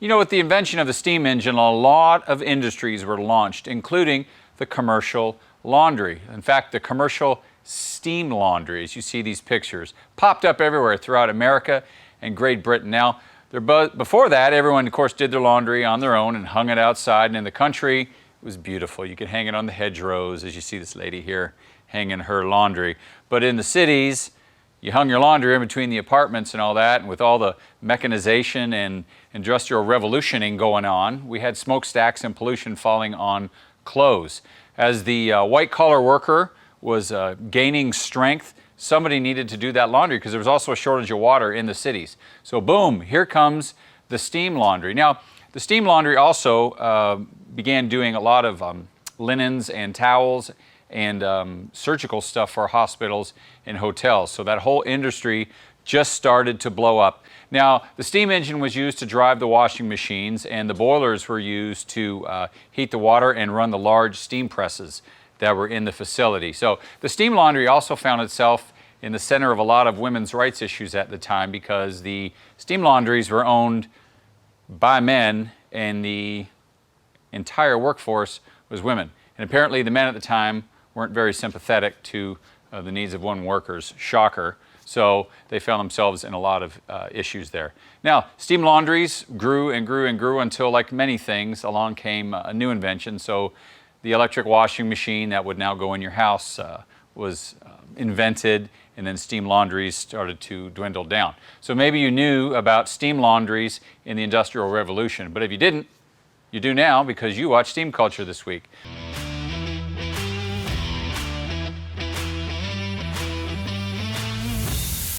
You know, with the invention of the steam engine, a lot of industries were launched, including the commercial laundry. In fact, the commercial steam laundry, as you see these pictures, popped up everywhere throughout America and Great Britain. Now, before that, everyone, of course, did their laundry on their own and hung it outside. And in the country, it was beautiful. You could hang it on the hedgerows, as you see this lady here hanging her laundry. But in the cities, you hung your laundry in between the apartments and all that, and with all the mechanization and industrial revolutioning going on, we had smokestacks and pollution falling on clothes. As the white-collar worker was gaining strength, somebody needed to do that laundry because there was also a shortage of water in the cities. So boom, here comes the steam laundry. Now, the steam laundry also began doing a lot of linens and towels and surgical stuff for hospitals and hotels. So that whole industry just started to blow up. Now, the steam engine was used to drive the washing machines, and the boilers were used to heat the water and run the large steam presses that were in the facility. So the steam laundry also found itself in the center of a lot of women's rights issues at the time because the steam laundries were owned by men and the entire workforce was women. And apparently the men at the time weren't very sympathetic to the needs of women workers. Shocker. So they found themselves in a lot of issues there. Now, steam laundries grew and grew and grew until, like many things, along came a new invention. So the electric washing machine that would now go in your house was invented, and then steam laundries started to dwindle down. So maybe you knew about steam laundries in the Industrial Revolution, but if you didn't, you do now because you watch Steam Culture this week.